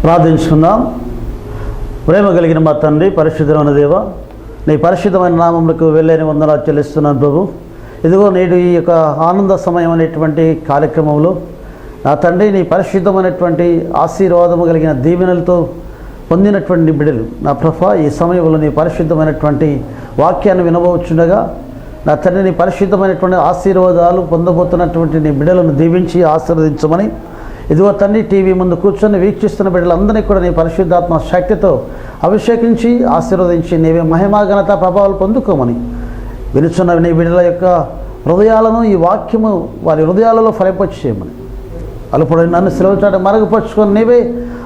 ప్రార్థించుకుందాం. ప్రేమ కలిగిన మా తండ్రి, పరిశుద్ధమైన దేవ, నీ పరిశుద్ధమైన నామములకు వెళ్ళని వందనాలు చెల్లిస్తున్నాను ప్రభు. ఇదిగో నేడు ఈ యొక్క ఆనంద సమయం అనేటువంటి కార్యక్రమంలో నా తండ్రి నీ పరిశుద్ధమైనటువంటి ఆశీర్వాదము కలిగిన దీవెనలతో పొందినటువంటి బిడ్డలు నా ప్రభా ఈ సమయంలో నీ పరిశుద్ధమైనటువంటి వాక్యాన్ని వినబోచుండగా నా తండ్రి నీ పరిశుద్ధమైనటువంటి ఆశీర్వాదాలు పొందబోతున్నటువంటి నీ బిడ్డలను దీవించి ఆశీర్వదించమని, ఇదిగో తండ్రి టీవీ ముందు కూర్చొని వీక్షిస్తున్న బిడ్డలందరినీ కూడా నీ పరిశుద్ధాత్మ శక్తితో అభిషేకించి ఆశీర్వదించి నీవే మహిమా ఘనత ప్రభావాలు పొందుకోమని, వినుచున్న నీ బిడ్డల యొక్క హృదయాలను ఈ వాక్యము వారి హృదయాలలో ఫలింపచేయమని చేయమని, అలుపుడైన నన్ను సెలవుచాట మరుగుపరుచుకొని నీవే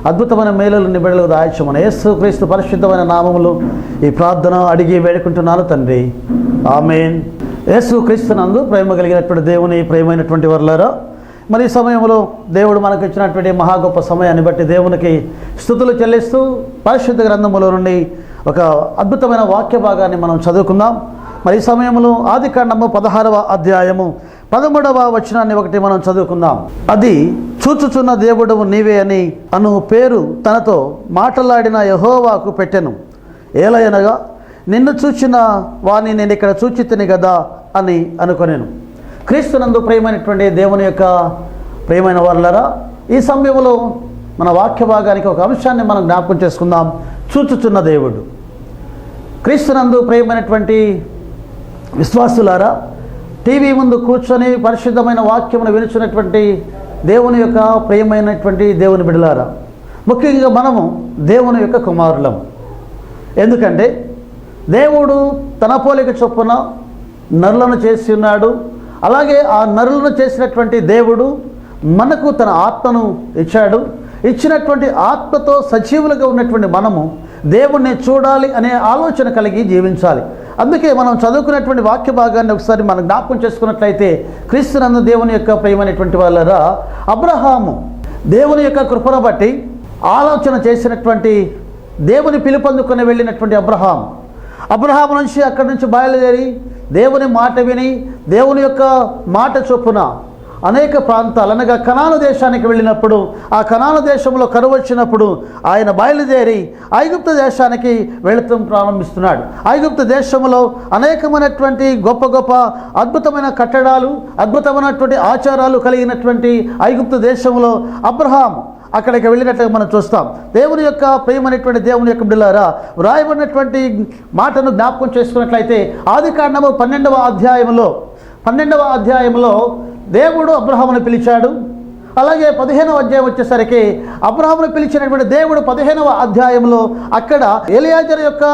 అద్భుతమైన మేలులు నీ బిడ్డలకు దాయించమని యేసు క్రీస్తు పరిశుద్ధమైన నామములు ఈ ప్రార్థన అడిగి వేడుకుంటున్నాను తండ్రి, ఆమేన్. యేసు క్రీస్తు నందు ప్రేమ కలిగినటువంటి దేవుని ప్రేమైనటువంటి వర్లారా, మరి ఈ సమయంలో దేవుడు మనకు ఇచ్చినటువంటి మహా గొప్ప సమయాన్ని బట్టి దేవునికి స్తుతులు చెల్లిస్తూ పరిశుద్ధ గ్రంథములో నుండి ఒక అద్భుతమైన వాక్య భాగాన్ని మనం చదువుకుందాం. మరి ఈ సమయంలో ఆదికాండము 16వ అధ్యాయము 13వ వచనాన్ని ఒకటి మనం చదువుకుందాం. అది చూచుచున్న దేవుడు నీవే అని అను పేరు తనతో మాట్లాడిన యెహోవాకు పెట్టెను. ఏలయనగా నిన్ను చూచిన వాణ్ణి నేను ఇక్కడ చూచితిని కదా అని అనుకొనెను. క్రీస్తునందు ప్రియమైనటువంటి దేవుని యొక్క ప్రియమైన వారులారా, ఈ సమయంలో మన వాక్య భాగానికి ఒక అంశాన్ని మనం జ్ఞాపకం చేసుకుందాం. చూచుచున్న దేవుడు. క్రీస్తునందు ప్రియమైనటువంటి విశ్వాసులారా, టీవీ ముందు కూర్చొని పరిశుద్ధమైన వాక్యమును వినుచున్నటువంటి దేవుని యొక్క ప్రియమైనటువంటి దేవుని బిడ్డలారా, ముఖ్యంగా మనము దేవుని యొక్క కుమారులం. ఎందుకంటే దేవుడు తన పోలిక చొప్పున నరులను చేసి ఉన్నాడు. అలాగే ఆ నరులను చేసినటువంటి దేవుడు మనకు తన ఆత్మను ఇచ్చాడు. ఇచ్చినటువంటి ఆత్మతో సజీవులుగా ఉన్నటువంటి మనము దేవుణ్ణి చూడాలి అనే ఆలోచన కలిగి జీవించాలి. అందుకే మనం చదువుకున్నటువంటి వాక్య భాగాన్ని ఒకసారి మనం జ్ఞాపకం చేసుకున్నట్లయితే, క్రీస్తునందు దేవుని యొక్క ప్రియమైనటువంటి వాళ్ళరా, అబ్రహాము దేవుని యొక్క కృపను బట్టి ఆలోచన చేసినటువంటి దేవుని పిలుపొందుకొని వెళ్ళినటువంటి అబ్రహాము నుంచి అక్కడి నుంచి బయలుదేరి దేవుని మాట విని దేవుని యొక్క మాట చొప్పున అనేక ప్రాంతాలు అనగా కనాను దేశానికి వెళ్ళినప్పుడు, ఆ కనాను దేశంలో కరువు వచ్చినప్పుడు ఆయన బయలుదేరి ఐగుప్తు దేశానికి వెళుతూ ప్రారంభిస్తున్నాడు. ఐగుప్తు దేశంలో అనేకమైనటువంటి గొప్ప గొప్ప అద్భుతమైన కట్టడాలు, అద్భుతమైనటువంటి ఆచారాలు కలిగినటువంటి ఐగుప్తు దేశంలో అబ్రహాము అక్కడికి వెళ్ళినట్లుగా మనం చూస్తాం. దేవుని యొక్క ప్రియమైనటువంటి దేవుని యొక్క బిడ్డలారా, వ్రాయబడినటువంటి మాటను జ్ఞాపకం చేసుకున్నట్లయితే ఆదికాండము 12వ అధ్యాయంలో దేవుడు అబ్రహామును పిలిచాడు. అలాగే 15వ అధ్యాయం వచ్చేసరికి అబ్రహామును పిలిచినటువంటి దేవుడు 15వ అధ్యాయంలో అక్కడ ఎలియాజరు యొక్క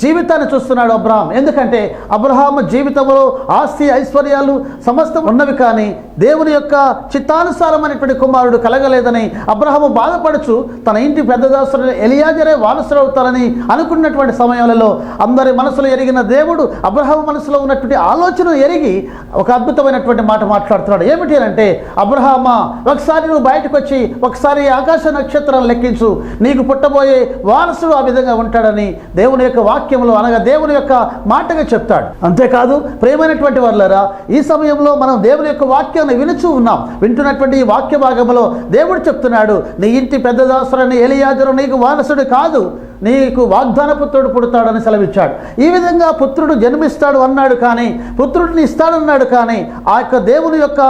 జీవితాన్ని చూస్తున్నాడు అబ్రహాం. ఎందుకంటే అబ్రహాము జీవితంలో ఆస్తి ఐశ్వర్యాలు సమస్తం ఉన్నవి, కానీ దేవుని యొక్క చిత్తానుసారమైనటువంటి కుమారుడు కలగలేదని అబ్రహాము బాధపడుచు తన ఇంటి పెద్ద దాసుడు ఎలియాజరే వారసుడు అవుతారని అనుకున్నటువంటి సమయాలలో అందరి మనసులో ఎరిగిన దేవుడు అబ్రహాము మనసులో ఉన్నటువంటి ఆలోచన ఎరిగి ఒక అద్భుతమైనటువంటి మాట మాట్లాడుతున్నాడు. ఏమిటి అంటే, అబ్రహామా, ఒకసారి నువ్వు బయటకు వచ్చి ఒకసారి ఆకాశ నక్షత్రాలను లెక్కించు, నీకు పుట్టబోయే వారసుడు ఆ విధంగా ఉంటాడని దేవుని యొక్క వాక్యంలో అనగా దేవుని యొక్క మాటగా చెప్తాడు. అంతేకాదు ప్రియమైనటువంటి వారులారా, ఈ సమయంలో మనం దేవుని యొక్క వాక్యాన్ని వినుచూ ఉన్నాం. వింటున్నటువంటి ఈ వాక్య భాగంలో దేవుడు చెప్తున్నాడు, నీ ఇంటి పెద్ద దాసుడైన ఎలియాజరు నీకు వారసుడు కాదు, నీకు వాగ్దాన పుత్రుడు పుడతాడని సెలవిచ్చాడు. ఈ విధంగా పుత్రుడు జన్మిస్తాడు అన్నాడు, కానీ పుత్రుడిని ఇస్తాడన్నాడు, కానీ ఆ యొక్క దేవుని యొక్క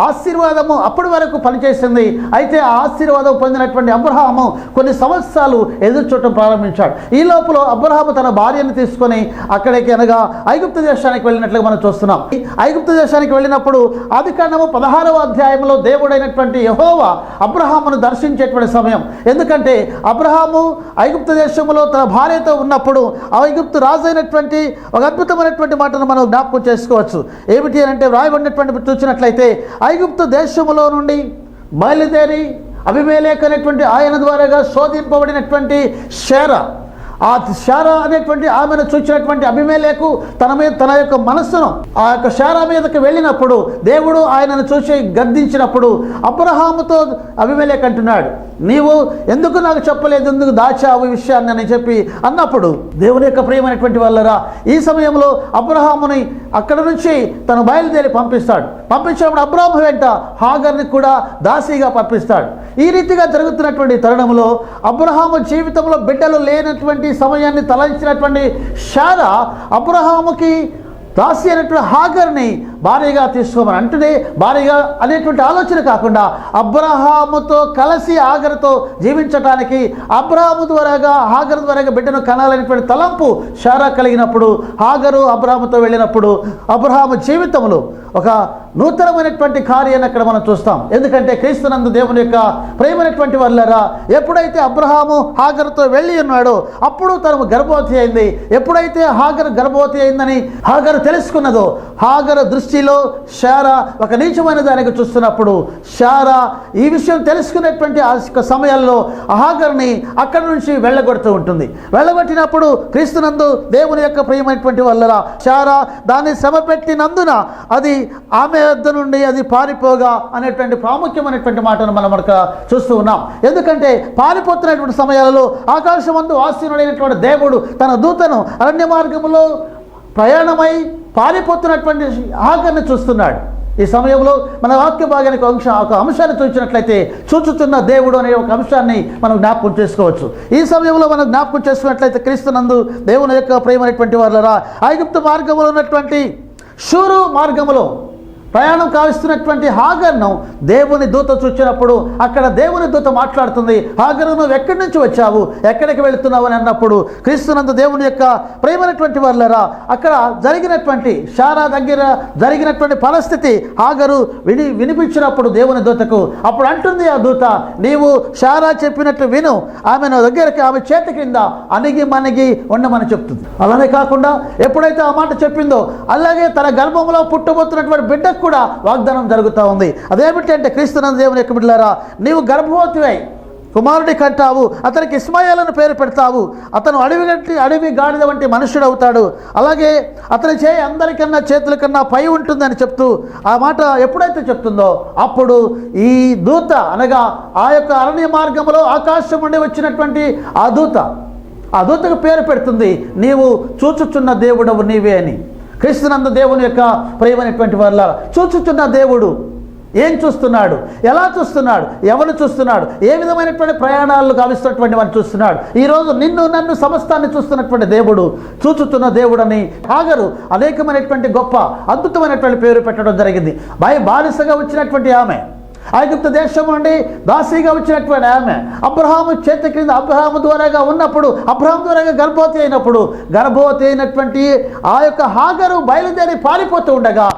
ఆశీర్వాదము అప్పటి వరకు పనిచేసింది. అయితే ఆ ఆశీర్వాదం పొందినటువంటి అబ్రహాము కొన్ని సంవత్సరాలు ఎదురు చూడటం ప్రారంభించాడు. ఈ లోపల అబ్రహాము తన భార్యను తీసుకొని అక్కడికి అనగా ఐగుప్తు దేశానికి వెళ్ళినట్లుగా మనం చూస్తున్నాం. ఐగుప్తు దేశానికి వెళ్ళినప్పుడు ఆదికాండము 16వ అధ్యాయంలో దేవుడైనటువంటి యెహోవా అబ్రహామును దర్శించేటువంటి సమయం. ఎందుకంటే అబ్రహాము ఐగుప్తు దేశంలో తన భార్యతో ఉన్నప్పుడు ఐగుప్తు రాజు అయినటువంటి ఒక అద్భుతమైనటువంటి మాటను మనం జ్ఞాపకం చేసుకోవచ్చు. ఏమిటి అంటే, వ్రాయబడినటువంటి చూసినట్లయితే ఐగుప్తు దేశంలో నుండి బయలుదేరి అబీమెలెకు అనేటువంటి ఆయన ద్వారాగా శోధింపబడినటువంటి షేరా, ఆ శారా అనేటువంటి ఆమెను చూసినటువంటి అబీమెలెకు తన యొక్క మనస్సును ఆ యొక్క శారా మీదకి వెళ్ళినప్పుడు దేవుడు ఆయనను చూసి గద్దించినప్పుడు అబ్రహాముతో అబీమెలెకు అంటున్నాడు, నీవు ఎందుకు నాకు చెప్పలేదు, ఎందుకు దాచావు ఈ విషయాన్ని అని చెప్పి అన్నప్పుడు దేవుని యొక్క ప్రియమైనటువంటి వాళ్ళరా, ఈ సమయంలో అబ్రహాముని అక్కడ నుంచి తను బయలుదేరి పంపించినప్పుడు అబ్రహాము వెంట హాగర్ని కూడా దాసీగా పంపిస్తాడు. ఈ రీతిగా జరుగుతున్నటువంటి తరుణంలో అబ్రహాము జీవితంలో బిడ్డలు లేనటువంటి సమయాన్ని తలంచినటువంటి శారా అబ్రహాముకి దాసి అనేటువంటి హాగర్ని భార్యగా తీసుకోమని అంటూనే భార్యగా అనేటువంటి ఆలోచన కాకుండా అబ్రహాముతో కలిసి హాగరుతో జీవించడానికి అబ్రహాము ద్వారాగా హాగరు ద్వారాగా బిడ్డను కనాలనేటువంటి తలంపు శారా కలిగినప్పుడు హాగరు అబ్రహాముతో వెళ్ళినప్పుడు అబ్రహాము జీవితంలో ఒక నూతనమైనటువంటి కార్యాన్ని అక్కడ మనం చూస్తాం. ఎందుకంటే క్రీస్తునందు దేవుని యొక్క ప్రేమైనటువంటి వాళ్ళరా, ఎప్పుడైతే అబ్రహాము హాగరుతో వెళ్ళి ఉన్నాడో అప్పుడు తను గర్భవతి అయింది. ఎప్పుడైతే హాగరు గర్భవతి అయిందని హాగరు తెలుసుకున్నదో హాగరు దృష్టిలో శారా ఒక నీచమైన దానికి చూస్తున్నప్పుడు శారా ఈ విషయం తెలుసుకునేటువంటి ఆ సమయాల్లో హాగర్ని అక్కడి నుంచి వెళ్ళగొడుతూ ఉంటుంది. వెళ్ళగొట్టినప్పుడు క్రీస్తునందు దేవుని యొక్క ప్రియమైనటువంటి వాళ్ళరా, శారా దాన్ని శ్రమ పెట్టినందున అది ఆమె వద్ద నుండి అది పారిపోగా అనేటువంటి ప్రాముఖ్యమైనటువంటి మాటను మనం అక్కడ చూస్తూ ఉన్నాం. ఎందుకంటే పారిపోతున్నటువంటి సమయాలలో ఆకాశమందు ఆసీనుడైనటువంటి దేవుడు తన దూతను అరణ్య మార్గంలో ప్రయాణమై పారిపోతున్నటువంటి హాగర్ని చూస్తున్నాడు. ఈ సమయంలో మన వాక్య భాగానికి ఒక అంశాన్ని చూసినట్లయితే చూచుచున్న దేవుడు అనే ఒక అంశాన్ని మనం జ్ఞాపకం చేసుకోవచ్చు. ఈ సమయంలో మనం జ్ఞాపకం చేసుకున్నట్లయితే క్రీస్తునందు దేవుని యొక్క ప్రేమైనటువంటి వాళ్ళరా, ఐగుప్తు మార్గంలో ఉన్నటువంటి షూరు మార్గములో ప్రయాణం కావిస్తున్నటువంటి హాగర్ను దేవుని దూత చూచినప్పుడు అక్కడ దేవుని దూత మాట్లాడుతుంది, హాగరు నువ్వు ఎక్కడి నుంచి వచ్చావు, ఎక్కడికి వెళుతున్నావు అని అన్నప్పుడు క్రీస్తునందు దేవుని యొక్క ప్రేమైనటువంటి వాళ్ళరా, అక్కడ జరిగినటువంటి శారా దగ్గర జరిగినటువంటి పరిస్థితి హాగరు వినిపించినప్పుడు దేవుని దూతకు అప్పుడు అంటుంది ఆ దూత, నీవు శారా చెప్పినట్టు విను, ఆమె దగ్గరికి ఆమె చేతి కింద అణిగి మణిగి ఉండమని చెప్తుంది. అలానే కాకుండా ఎప్పుడైతే ఆ మాట చెప్పిందో అలాగే తన గర్భంలో పుట్టబోతున్నటువంటి బిడ్డకు కూడా వాగ్దానం జరుగుతూ ఉంది. అదేమిటంటే క్రీస్తునందు దేవుని యొక్క బిడ్డలారా, నీవు గర్భవతివై కుమారుడి కంటావు, అతనికి ఇస్మాయేలును పేరు పెడతావు, అతను అడవి గాడిద వంటి మనుష్యుడు అవుతాడు, అలాగే అతని చేయి అందరికన్నా చేతుల కన్నా పై ఉంటుందని చెప్తూ ఆ మాట ఎప్పుడైతే చెప్తుందో అప్పుడు ఈ దూత అనగా ఆ యొక్క అరణ్య మార్గంలో ఆకాశం నుండి వచ్చినటువంటి ఆ దూతకు పేరు పెడుతుంది, నీవు చూచుచున్న దేవుడవు నీవే అని. క్రీస్తునందు దేవుని యొక్క ప్రియమైనటువంటి వాళ్ళ చూచుచున్న దేవుడు ఏం చూస్తున్నాడు, ఎలా చూస్తున్నాడు, ఎవరు చూస్తున్నాడు, ఏ విధమైనటువంటి ప్రయాణాలను గావిస్తున్నటువంటి వాడిని చూస్తున్నాడు. ఈరోజు నిన్ను నన్ను సమస్తాన్ని చూస్తున్నటువంటి దేవుడు చూచుతున్న దేవుడని హాగరు అనేకమైనటువంటి గొప్ప అద్భుతమైనటువంటి పేరు పెట్టడం జరిగింది. బానిసగా వచ్చినటువంటి ఆమె, ఐగుప్తు దేశం నుండి దాసీగా వచ్చినటువంటి ఆమె అబ్రహాము చేతి క్రింద అబ్రహాము ద్వారాగా ఉన్నప్పుడు అబ్రహాము ద్వారాగా గర్భవతి అయినటువంటి ఆ యొక్క హాగరు బయలుదేరి పారిపోతూ ఉండగా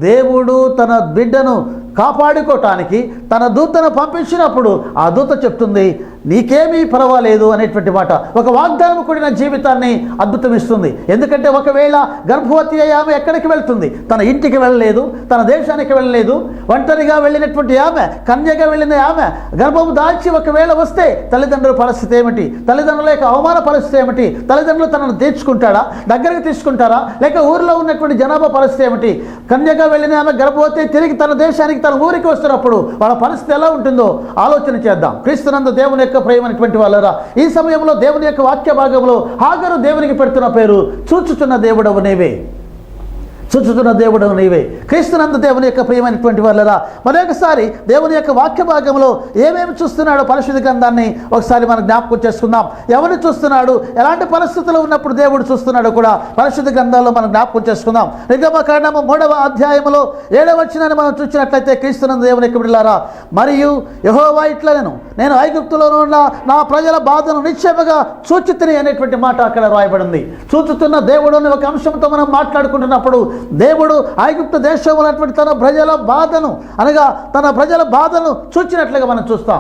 దేవుడు తన బిడ్డను కాపాడుకోవటానికి తన దూతను పంపించినప్పుడు ఆ దూత చెప్తుంది, నీకేమీ పర్వాలేదు అనేటువంటి మాట. ఒక వాగ్దానం కూడిన జీవితాన్ని అద్భుతమిస్తుంది. ఎందుకంటే ఒకవేళ గర్భవతి ఆమె ఎక్కడికి వెళ్తుంది, తన ఇంటికి వెళ్ళలేదు, తన దేశానికి వెళ్ళలేదు, ఒంటరిగా వెళ్ళినటువంటి ఆమె, కన్యగా వెళ్ళిన ఆమె గర్భము దాల్చి ఒకవేళ వస్తే తల్లిదండ్రుల పరిస్థితి ఏమిటి, తల్లిదండ్రుల యొక్క అవమాన పరిస్థితి ఏమిటి, తల్లిదండ్రులు తనను తీర్చుకుంటాడా, దగ్గరికి తీసుకుంటారా, లేక ఊరిలో ఉన్నటువంటి జనాభా పరిస్థితి ఏమిటి, కన్యగా వెళ్ళిన ఆమె గర్భవతి తిరిగి తన దేశానికి తన ఊరికి వస్తున్నప్పుడు వాళ్ళ పరిస్థితి ఎలా ఉంటుందో ఆలోచన చేద్దాం. క్రీస్తునందు దేవుని యొక్క ప్రియమైనటువంటి వాళ్ళరా, ఈ సమయంలో దేవుని యొక్క వాక్య భాగంలో హాగరు దేవునికి పెడుతున్న పేరు చూచుచున్న దేవుడవు నీవే, చూచుతున్న దేవుడవు నీవే. క్రీస్తునందు దేవుని యొక్క ప్రియమైనటువంటి వాళ్ళరా, మరొకసారి దేవుని యొక్క వాక్య భాగంలో ఏమేమి చూస్తున్నాడో పరిశుద్ధ గ్రంథాన్ని ఒకసారి మనం జ్ఞాపకం చేసుకుందాం. ఎవరిని చూస్తున్నాడు, ఎలాంటి పరిస్థితుల్లో ఉన్నప్పుడు దేవుడు చూస్తున్నాడో కూడా పరిశుద్ధ గ్రంథాల్లో మనం జ్ఞాపకం చేసుకుందాం. నిర్గమకాండము 3వ అధ్యాయంలో 7వ వచనాన్ని మనం చూసినట్లయితే క్రీస్తునందు దేవుని యొక్క బిడ్డలారా, మరియు యెహోవా ఇట్లనెను, నేను ఐగుప్తులో ఉన్న నా ప్రజల బాధను నిశ్చయముగా చూచితిని అనేటువంటి మాట అక్కడ రాయబడింది. చూచుతున్న దేవుడు అనే ఒక అంశంతో మనం మాట్లాడుకుంటున్నప్పుడు దేవుడు ఐగుప్తు దేశంలో ఉన్నటువంటి తన ప్రజల బాధను అనగా తన ప్రజల బాధను చూచినట్లుగా మనం చూస్తాం.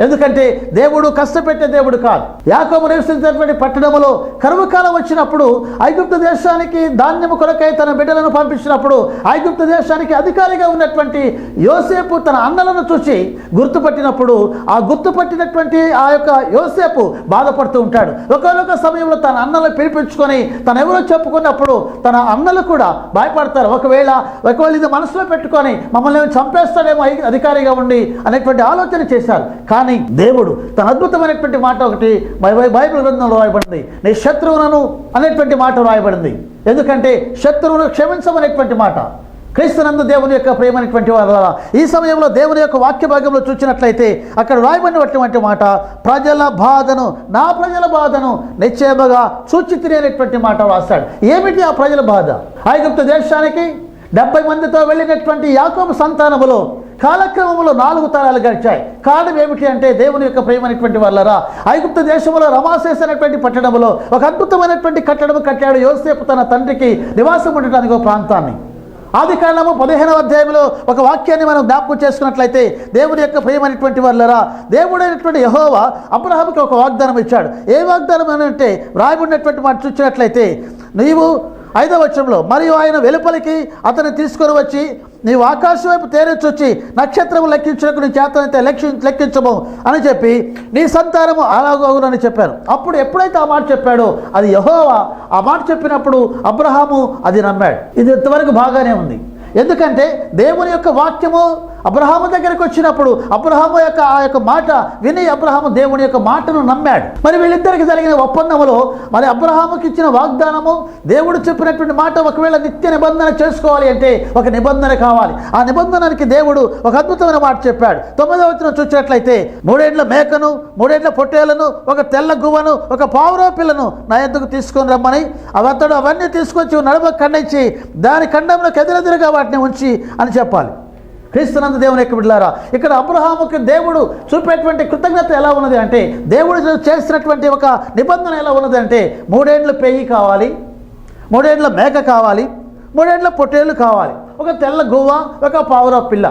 ఎందుకంటే దేవుడు కష్టపెట్టే దేవుడు కాదు. యాకోబు నివసించినటువంటి పట్టణములో కరువు కాలం వచ్చినప్పుడు ఐగుప్తు దేశానికి ధాన్యము కొరకై తన బిడ్డలను పంపించినప్పుడు ఐగుప్తు దేశానికి అధికారిగా ఉన్నటువంటి యోసేపు తన అన్నలను చూసి గుర్తుపట్టినప్పుడు ఆ గుర్తుపట్టినటువంటి ఆ యొక్క యోసేపు బాధపడుతూ ఉంటాడు. ఒకనొక సమయంలో తన అన్నలను పిలిపించుకొని తను ఎవరో చెప్పుకున్నప్పుడు తన అన్నలు కూడా భయపడతారు. ఒకవేళ ఇది మనసులో పెట్టుకొని మమ్మల్ని చంపేస్తాడేమో అధికారిగా ఉండి అనేటువంటి ఆలోచన చేశారు. కానీ దేవుడు తన అద్భుతమైనటువంటి మాట ఒకటి బైబిల్ గ్రంథంలో రాయబడింది. నీ శత్రువులను అనేటువంటి మాట రాయబడింది. ఎందుకంటే శత్రువును క్షమించమనేటువంటి మాట. క్రీస్తునందు దేవుని యొక్క ప్రేమైనటువంటి వారు ఈ సమయంలో దేవుని యొక్క వాక్య భాగంలో చూసినట్లయితే అక్కడ రాయబడినటువంటి మాట, ప్రజల బాధను నా ప్రజల బాధను నిశ్చయముగా చూచి తినేటువంటి మాట రాశాడు. ఏమిటి ఆ ప్రజల బాధ? ఐగుప్తు దేశానికి 70 మందితో వెళ్ళినటువంటి యాకోబు సంతానములో కాలక్రమంలో 4 తరాలు గడిచాయి. కారణం ఏమిటి అంటే దేవుని యొక్క ప్రేమైనటువంటి వాళ్ళరా, ఐగుప్తు దేశంలో రమాసేస్ అనేటువంటి పట్టణంలో ఒక అద్భుతమైనటువంటి కట్టడం కట్టాడు యోసేపు తన తండ్రికి నివాసం ఉండడానికి ఒక ప్రాంతాన్ని. ఆదికాండము 15వ అధ్యాయంలో ఒక వాక్యాన్ని మనం జ్ఞాపకం చేసుకున్నట్లయితే దేవుని యొక్క ప్రియమైనటువంటి వాళ్ళరా, దేవుడైనటువంటి యెహోవా అబ్రహాముకి ఒక వాగ్దానం ఇచ్చాడు. ఏ వాగ్దానం అని అంటే రాయబడినటువంటి మాట చూసినట్లయితే, నీవు 5వ వచనంలో, మరియు ఆయన వెలుపలికి అతను తీసుకొని వచ్చి నీవు ఆకాశం వైపు తేరొచ్చి నక్షత్రము లెక్కించడానికి నీ చేతనైతే లెక్కించము అని చెప్పి నీ సంతానము అలాగోగునని చెప్పారు. అప్పుడు ఎప్పుడైతే ఆ మాట చెప్పాడో అది యెహోవా ఆ మాట చెప్పినప్పుడు అబ్రహాము అది నమ్మాడు. ఇది ఇంతవరకు బాగానే ఉంది. ఎందుకంటే దేవుని యొక్క వాక్యము అబ్రహాము దగ్గరికి వచ్చినప్పుడు అబ్రహాము యొక్క ఆ యొక్క మాట విని అబ్రహాము దేవుని యొక్క మాటను నమ్మాడు. మరి వీళ్ళిద్దరికి జరిగిన ఒప్పందంలో మరి అబ్రహాముకి ఇచ్చిన వాగ్దానము దేవుడు చెప్పినటువంటి మాట ఒకవేళ నిత్య నిబంధన చేసుకోవాలి అంటే ఒక నిబంధన కావాలి. ఆ నిబంధనకి దేవుడు ఒక అద్భుతమైన మాట చెప్పాడు. 9వ వచనం చూసినట్లయితే, 3 ఏళ్ల మేకను 3 ఏళ్ల పొట్టేళ్లను ఒక తెల్ల గువ్వను ఒక పావురో పిల్లను నా యొద్దకు తీసుకొని రమ్మని అతడు అవన్నీ తీసుకొచ్చి నడుమ ఖండించి దాని ఖండంలోకి ఎదురెదురుగా వాటిని ఉంచి అని చెప్పాలి. క్రీస్తునందు దేవుని యొక్క బిడ్డలారా, ఇక్కడ అబ్రహాముకి దేవుడు చూపేటువంటి కృతజ్ఞత ఎలా ఉన్నది అంటే, దేవుడు చేసినటువంటి ఒక నిబంధన ఎలా ఉన్నది అంటే 3 ఏళ్ల పెయ్యి కావాలి, 3 ఏళ్ల మేక కావాలి, 3 ఏళ్ల పొట్టేళ్ళు కావాలి, ఒక తెల్ల గువ్వ ఒక పావుర పిల్ల.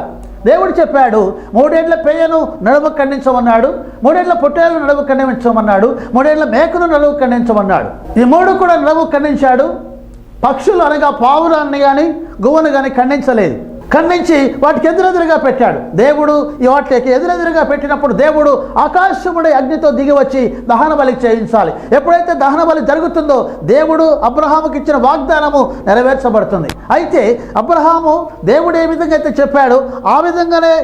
దేవుడు చెప్పాడు 3 ఏళ్ల పెయ్యను నడుము ఖండించమన్నాడు, 3 ఏళ్ల పొట్టేళ్లను నడుము ఖండించమన్నాడు, 3 ఏళ్ల మేకను నడుము ఖండించమన్నాడు. ఈ 3 కూడా నడుము ఖండించాడు. పక్షులు అనగా పావురాన్ని కానీ గువ్వను కానీ ఖండించలేదు. ఖండించి వాటికి ఎదురెదురుగా పెట్టాడు. దేవుడు ఈ వాటికి ఎదురెదురుగా పెట్టినప్పుడు దేవుడు ఆకాశముడి అగ్నితో దిగి వచ్చి దహన బలి చేయించాలి. ఎప్పుడైతే దహన బలి జరుగుతుందో దేవుడు అబ్రహాముకి ఇచ్చిన వాగ్దానము నెరవేర్చబడుతుంది. అయితే అబ్రహాము దేవుడు ఏ విధంగా అయితే చెప్పాడో ఆ విధంగానే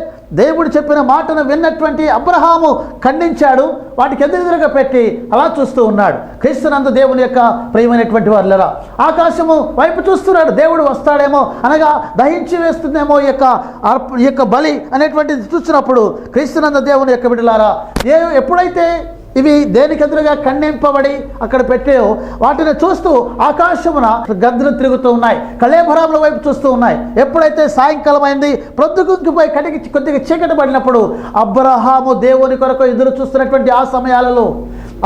దేవుడు చెప్పిన మాటను విన్నటువంటి అబ్రహాము ఖండించాడు. వాటికి ఎదురెదురుగా పెట్టి అలా చూస్తూ ఉన్నాడు. క్రీస్తునందు దేవుని యొక్క ప్రియమైనటువంటి వారులరా, ఆకాశము వైపు చూస్తున్నాడు. దేవుడు వస్తాడేమో అనగా దహించి వేస్తుందేమో ఈ యొక్క బలి అనేటువంటిది చూసినప్పుడు క్రీస్తునందు దేవుని యొక్క బిడ్డలారా, ఎప్పుడైతే ఇవి దేనికి ఎదురుగా ఖండింపబడి అక్కడ పెట్టాయో వాటిని చూస్తూ ఆకాశమున గద్దలు తిరుగుతూ ఉన్నాయి, కళేభరాముల వైపు చూస్తూ ఉన్నాయి. ఎప్పుడైతే సాయంకాలం అయింది, ప్రొద్దుగుంకిపోయి కటికి కొద్దిగా చీకటి పడినప్పుడు అబ్రహాము దేవుని కొరకు ఎదురు చూస్తున్నటువంటి ఆ సమయాలలో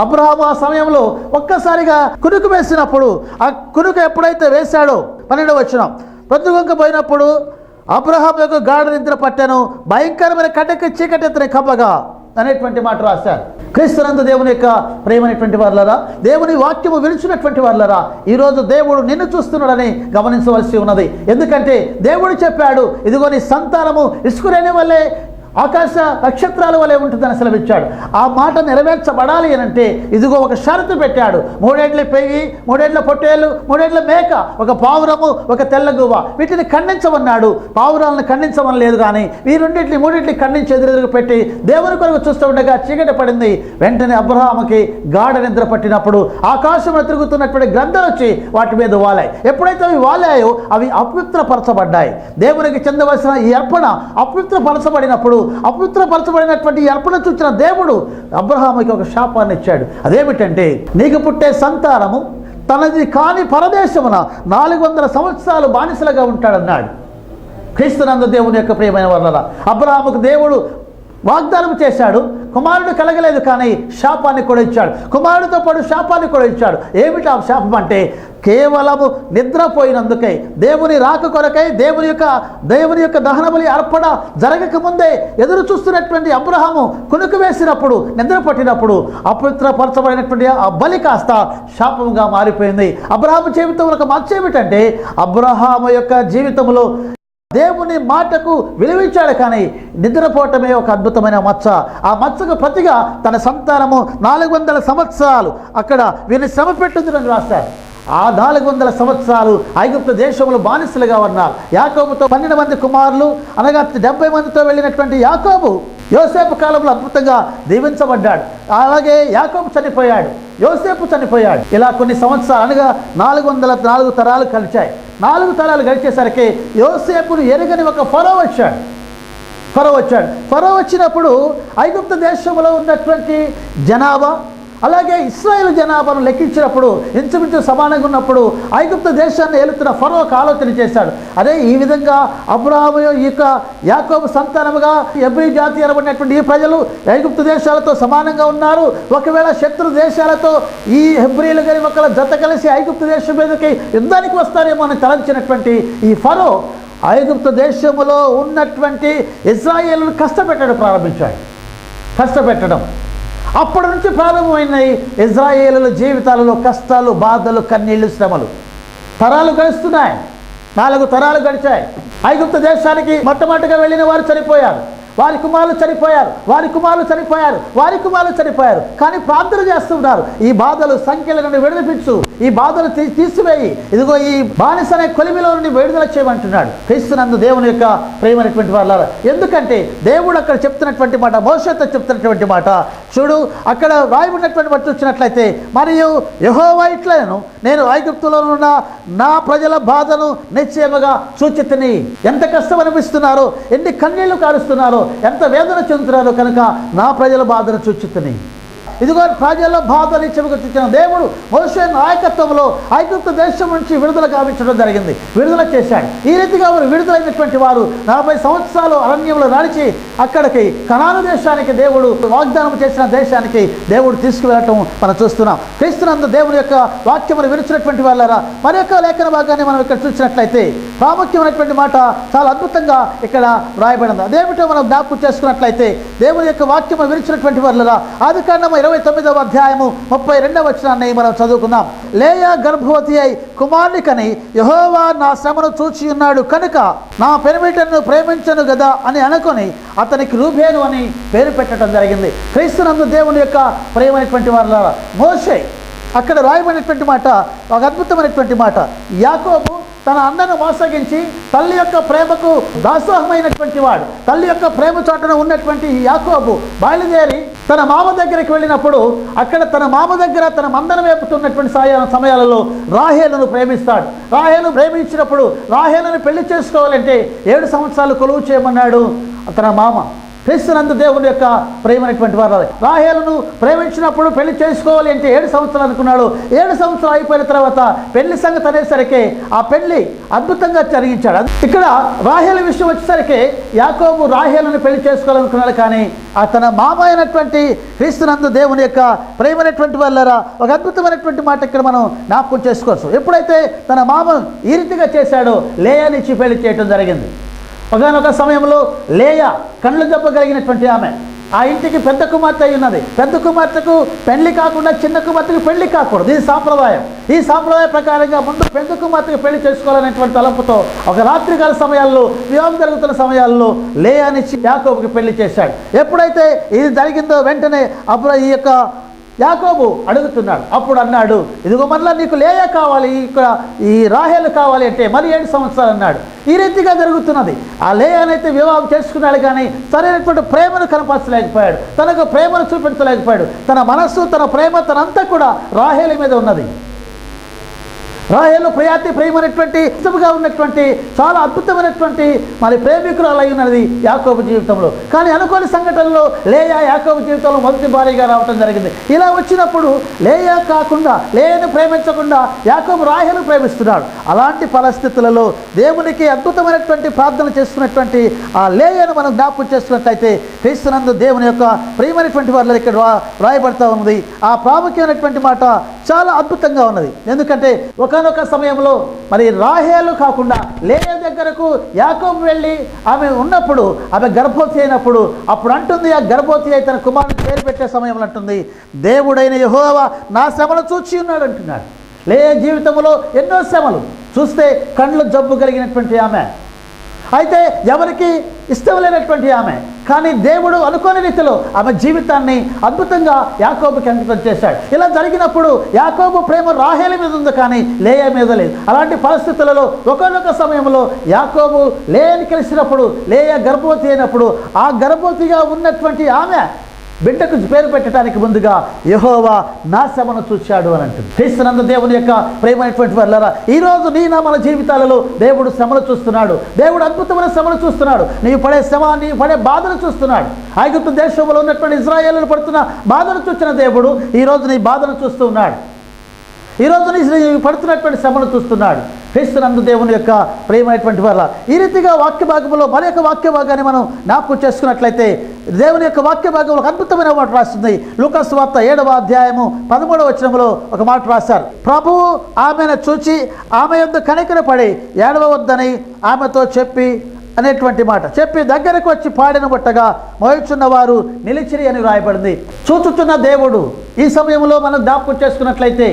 అబ్రహాము ఆ సమయంలో ఒక్కసారిగా కునుకు వేసినప్పుడు ఆ కునుకు ఎప్పుడైతే వేశాడో 12వ వచనం, ప్రొద్దుగుంకిపోయినప్పుడు అబ్రహాము యొక్క గాఢ నిద్ర పట్టాను, భయంకరమైన కటికి చీకటి ఎత్తున కప్పగా అనేటువంటి మాట రాశారు. క్రీస్తునందు దేవుని యొక్క ప్రేమైనటువంటి వారులరా, దేవుని వాక్యము వినిచినటువంటి వారులరా, ఈరోజు దేవుడు నిన్ను చూస్తున్నాడని గమనించవలసి ఉన్నది. ఎందుకంటే దేవుడు చెప్పాడు, ఇదిగో నీ సంతానము ఇసుకురేణి వల్లే ఆకాశ నక్షత్రాల వలె ఉంటుందని సెలవిచ్చాడు. ఆ మాట నెరవేర్చబడాలి అని అంటే ఇదిగో ఒక షరతు పెట్టాడు. 3 ఏళ్ల పెయ్యి, 3 ఏళ్ల పొట్టేళ్ళు, 3 ఏళ్ల మేక, ఒక పావురము ఒక తెల్ల గువ్వ, వీటిని ఖండించమన్నాడు. పావురాలను ఖండించమని లేదు, కానీ వీరుండిట్లి 3 ఖండించి ఎదురెదురు పెట్టి దేవుని కొరకు చూస్తూ ఉండగా చీకటి పడింది. వెంటనే అబ్రహాముకి గాఢ నిద్ర పట్టినప్పుడు ఆకాశంలో తిరుగుతున్నటువంటి గ్రంథాలు వచ్చి వాటి మీద వాలాయి. ఎప్పుడైతే అవి వాలాయో అవి అపవిత్రపరచబడ్డాయి. దేవునికి చెందవలసిన ఈ అర్పణ అపవిత్రపరచబడినప్పుడు అపవిత్రపరచబడినటువంటి అర్పణ చూచిన దేవుడు అబ్రహాముకి ఒక శాపాన్ని ఇచ్చాడు. అదేమిటంటే, నీకు పుట్టే సంతానము తనది కాని పరదేశమున 400 సంవత్సరాలు బానిసలుగా ఉంటాడన్నాడు. క్రీస్తునందు దేవుని యొక్క ప్రియమైన వారలారా, అబ్రహాముకు దేవుడు వాగ్దానం చేశాడు. కుమారుడు కలగలేదు, కానీ శాపాన్ని కూడా ఇచ్చాడు. కుమారుడితో పాటు శాపాన్ని కూడా ఇచ్చాడు. ఏమిటి ఆ శాపం అంటే, కేవలము నిద్రపోయినందుకై, దేవుని రాక కొరకై, దేవుని యొక్క దహన బలి అర్పణ జరగక ముందే ఎదురు చూస్తున్నటువంటి అబ్రహాము కునుకు వేసినప్పుడు, నిద్ర పట్టినప్పుడు అపవిత్రపరచబడినటువంటి ఆ బలి కాస్త శాపంగా మారిపోయింది. అబ్రహాము జీవితంలో ఒక మచ్చ ఏమిటంటే, అబ్రహాము యొక్క జీవితంలో దేవుని మాటకు విలువించాడు, కానీ నిద్రపోవటమే ఒక అద్భుతమైన మచ్చ. ఆ మచ్చకు ప్రతిగా తన సంతానము 400 సంవత్సరాలు అక్కడ వీరిని శ్రమ పెట్టుందని రాశారు. ఆ 400 సంవత్సరాలు ఐగుప్తు దేశంలో బానిసలుగా ఉన్నారు. యాకోబుతో 12 మంది కుమారులు, అనగా 70 మందితో వెళ్ళినటువంటి యాకోబు యోసేపు కాలంలో అద్భుతంగా దీవించబడ్డాడు. అలాగే యాకోబు చనిపోయాడు, యోసేపు చనిపోయాడు. ఇలా కొన్ని సంవత్సరాలు, అనగా 404 తరాలు కలిచాయి. 4 తరాలు గడిచేసరికి యోసేపును ఎరగని ఒక ఫరో వచ్చాడు. ఫరో వచ్చినప్పుడు ఐగుప్తు దేశంలో ఉన్నటువంటి జనాభా, అలాగే ఇశ్రాయేలు జనాభాను లెక్కించినప్పుడు ఇంచుమించు సమానంగా ఉన్నప్పుడు ఐగుప్తు దేశాన్ని ఏలుతున్న ఫరో ఒక ఆలోచన చేశాడు. అదే ఈ విధంగా అబ్రహాము యొక్క యాకోబు సంతానముగా హెబ్రీ జాతి అనబడినటువంటి ఈ ప్రజలు ఐగుప్తు దేశాలతో సమానంగా ఉన్నారు. ఒకవేళ శత్రు దేశాలతో ఈ హెబ్రీలు గారి ఒకళ్ళ జత కలిసి ఐగుప్తు దేశం మీదకి యుద్ధానికి వస్తారేమో అని తలంచినటువంటి ఈ ఫరో ఐగుప్తు దేశములో ఉన్నటువంటి ఇశ్రాయేలును కష్టపెట్టడం అప్పటి నుంచి ప్రారంభమైనాయి ఇశ్రాయేలుల జీవితాలలో కష్టాలు, బాధలు, కన్నీళ్లు, శ్రమలు. తరాలు గడుస్తున్నాయి. 4 తరాలు గడిచాయి. ఐగుప్తు దేశానికి మొట్టమొదటిగా వెళ్ళిన వారు చనిపోయారు, వారి కుమారులు చనిపోయారు. కానీ ప్రార్థన చేస్తున్నారు, ఈ బాధలు సంఖ్యల నుండి విడుదపించు, ఈ బాధలు తీసివేయి, ఇదిగో ఈ బానిస అనే కొలిమిలో నుండి విడుదల చేయమంటున్నాడు. క్రీస్తునందు దేవుని యొక్క ప్రేమైనటువంటి వాళ్ళారా, ఎందుకంటే దేవుడు అక్కడ చెప్తున్నటువంటి మాట, మోషేతో చెప్తున్నటువంటి మాట చూడు. అక్కడ రాయబడినటువంటి మాట చూసినట్లయితే, మరియు యెహోవా ఇట్లను, నేను ఐగుప్తులో ఉన్న నా ప్రజల బాధను నిశ్చయముగా చూచితిని. ఎంత కష్టం అనిపిస్తున్నారో, ఎన్ని కన్నీళ్లు కారుస్తున్నారో, ఎంత వేదన చెందుతున్నారో కనుక నా ప్రజల బాధను చూచితిని. ఇదిగో ప్రజల బాధని చెబుకొచ్చిన దేవుడు మోషే నాయకత్వంలో ఐగుప్తు దేశం నుంచి విడుదల గావించడం జరిగింది. విడుదల చేశాడు. ఈ రీతిగా వారు విడుదలైనటువంటి వారు 40 సంవత్సరాలు అరణ్యంలో నడిచి అక్కడికి కనాను దేశానికి, దేవుడు వాగ్దానం చేసిన దేశానికి దేవుడు తీసుకువెళ్ళటం మనం చూస్తున్నాం. క్రీస్తునందు దేవుని యొక్క వాక్యమును వినిచినటువంటి వాళ్ళారా, మరి యొక్క లేఖన భాగాన్ని మనం ఇక్కడ చూసినట్లయితే ప్రాముఖ్యమైనటువంటి మాట చాలా అద్భుతంగా ఇక్కడ రాయబడింది. అదేమిటో మనం జ్ఞాపకం చేసుకున్నట్లయితే, దేవుని యొక్క వాక్యమును వినిచినటువంటి వాళ్ళారా, ఆదికాండము 29వ అధ్యాయము 32వ వచనాన్ని మనం చదువుకుందాం. లేయా గర్భవతి అయి కుమారుని కని, యెహోవా నా శ్రమను చూచి ఉన్నాడు కనుక నా పెనిమిటను ప్రేమించను గదా అని అనుకొని అతనికి రూబేను అని పేరు పెట్టడం జరిగింది. క్రీస్తునందు దేవుని యొక్క ప్రేమైనటువంటి వాళ్ళ మోషే అక్కడ రాయబడినటువంటి మాట ఒక అద్భుతమైనటువంటి మాట. యాకోబు తన అన్నను మోసగించి తల్లి యొక్క ప్రేమకు దాసోహమైనటువంటి వాడు, తల్లి యొక్క ప్రేమ చోటన ఉన్నటువంటి యాకోబు బయలుదేరి తన మామ దగ్గరికి వెళ్ళినప్పుడు అక్కడ తన మామ దగ్గర తన మందను వేపుతున్నటువంటి సమయాలలో రాహేలును ప్రేమిస్తాడు. రాహేలు ప్రేమించినప్పుడు రాహేలును పెళ్లి చేసుకోవాలంటే 7 సంవత్సరాలు కొలువు చేయమన్నాడు తన మామ. క్రీస్తునందు దేవుని యొక్క ప్రేమైనటువంటి వారు రాహేలును ప్రేమించినప్పుడు పెళ్లి చేసుకోవాలి అంటే 7 సంవత్సరాలు అనుకున్నాడు. 7 సంవత్సరాలు అయిపోయిన తర్వాత పెళ్లి సంగతి అనేసరికి ఆ పెళ్లి అద్భుతంగా జరిగించాడు. ఇక్కడ రాహేలు విషయం వచ్చేసరికి యాకోబు రాహేలును పెళ్లి చేసుకోవాలనుకున్నాడు, కానీ ఆ తన మామ అయినటువంటి క్రీస్తునందు దేవుని యొక్క ప్రేమైనటువంటి వాళ్ళరా ఒక అద్భుతమైనటువంటి మాట ఇక్కడ మనం జ్ఞాపకం చేసుకోవచ్చు. ఎప్పుడైతే తన మామ ఈ రీతిగా చేశాడో లేయానిచ్చి పెళ్లి చేయడం జరిగింది. ఒకనొక సమయంలో లేయా కళ్ళు జబ్బ కలిగినటువంటి ఆమె, ఆ ఇంటికి పెద్ద కుమార్తె అయి ఉన్నది. పెద్ద కుమార్తెకు పెళ్లి కాకుండా చిన్న కుమార్తెకు పెళ్లి కాకూడదు, ఇది సాంప్రదాయం. ఈ సాంప్రదాయ ప్రకారంగా ముందు పెద్ద కుమార్తెకు పెళ్లి చేసుకోవాలనేటువంటి తలంపుతో ఒక రాత్రికాల సమయాల్లో, వివాహం జరుగుతున్న సమయాల్లో లేయానిచ్చి యాకోబుకి పెళ్లి చేశాడు. ఎప్పుడైతే ఇది జరిగిందో వెంటనే అప్పుడు ఈ యొక్క యాకోబు అడుగుతున్నాడు. అప్పుడు అన్నాడు, ఇదిగో మళ్ళీ నీకు లేయా కావాలి, ఇక్కడ ఈ రాహేలు కావాలి అంటే మరి 7 సంవత్సరాలు అన్నాడు. ఈ రీతిగా జరుగుతున్నది. ఆ లేయానైతే వివాహం చేసుకున్నాడు, కానీ సరైనటువంటి ప్రేమను కనపరచలేకపోయాడు, తనకు ప్రేమను చూపించలేకపోయాడు. తన మనస్సు, తన ప్రేమ, తనంతా కూడా రాహేలు మీద ఉన్నది. రాహేలు ప్రయాతి ప్రేమైనటువంటి ఇష్టముగా ఉన్నటువంటి చాలా అద్భుతమైనటువంటి మరి ప్రేమికురాలు అయి ఉన్నది యాకోబు జీవితంలో. కానీ అనుకోని సంఘటనలో లేయా యాకోబు జీవితంలో మొదటి భార్యగా రావటం జరిగింది. ఇలా వచ్చినప్పుడు లేయా కాకుండా, లేయాను ప్రేమించకుండా యాకోబు రాహేలు ప్రేమిస్తున్నాడు. అలాంటి పరిస్థితులలో దేవునికి అద్భుతమైనటువంటి ప్రార్థన చేస్తున్నటువంటి ఆ లేయాను మనం జ్ఞాపకం చేస్తున్నట్లయితే క్రీస్తునందు దేవుని యొక్క ప్రియమైనటువంటి వారిలో ఇక్కడ రాయబడతా ఉన్నది. ఆ ప్రాముఖ్యమైనటువంటి మాట చాలా అద్భుతంగా ఉన్నది. ఎందుకంటే ఒకనొక సమయంలో మరి రాహేలు కాకుండా లేయా దగ్గరకు యాకోబు వెళ్ళి ఆమె ఉన్నప్పుడు, ఆమె గర్భవతి అయినప్పుడు అప్పుడు అంటుంది, ఆ గర్భవతి అయి తన కుమారుని పేరు పెట్టే సమయంలో అంటుంది, దేవుడైన యెహోవా నా శ్రమను చూచి ఉన్నాడు అంటున్నాడు. లేయా జీవితంలో ఎన్నో శ్రమలు చూస్తే కండ్లు జబ్బు కలిగినటువంటి ఆమె, అయితే ఎవరికి ఇష్టం లేనటువంటి ఆమె, కానీ దేవుడు అనుకోని రీతిలో ఆమె జీవితాన్ని అద్భుతంగా యాకోబుకి అంకితం చేశాడు. ఇలా జరిగినప్పుడు యాకోబు ప్రేమ రాహేలు మీద ఉంది, కానీ లేయా మీద లేదు. అలాంటి పరిస్థితులలో ఒకనొక సమయంలో యాకోబు లేయాని కలిసినప్పుడు, లేయా గర్భవతి అయినప్పుడు ఆ గర్భవతిగా ఉన్నటువంటి ఆమె బిడ్డకు పేరు పెట్టడానికి ముందుగా యెహోవా నా శ్రమను చూశాడు అని అంటుంది. క్రీస్తునందు దేవుని యొక్క ప్రేమైనటువంటి వారులారా, ఈరోజు నీ నా మన జీవితాలలో దేవుడు శ్రమను చూస్తున్నాడు. దేవుడు అద్భుతమైన శ్రమను చూస్తున్నాడు. నీవు పడే శ్రమ, నీవు పడే బాధను చూస్తున్నాడు. ఐగుప్తు దేశంలో ఉన్నటువంటి ఇశ్రాయేలులు పడుతున్న బాధను చూసిన దేవుడు ఈరోజు నీ బాధను చూస్తూ ఉన్నాడు. ఈరోజు నీ పడుతున్నటువంటి శ్రమను చూస్తున్నాడు. క్రీస్తునందు దేవుని యొక్క ప్రియమైనటువంటి వారు, ఈ రీతిగా వాక్య భాగంలో మరి యొక్క వాక్య భాగాన్ని మనం జ్ఞాపకం చేసుకున్నట్లయితే దేవుని యొక్క వాక్య భాగంలో ఒక అద్భుతమైన మాట రాస్తుంది. లూకా సువార్త 7వ అధ్యాయము 13వ వచనంలో ఒక మాట రాశారు. ప్రభువు ఆమెను చూచి ఆమె యొద్ద కనికరపడి ఏడవవద్దని ఆమెతో చెప్పి అనేటువంటి మాట చెప్పి దగ్గరకు వచ్చి పాడిన బట్టగా మోయుచున్న వారు నిలిచిరి అని రాయబడింది. చూచుచున్న దేవుడు ఈ సమయంలో మనం జ్ఞాపకం చేసుకున్నట్లయితే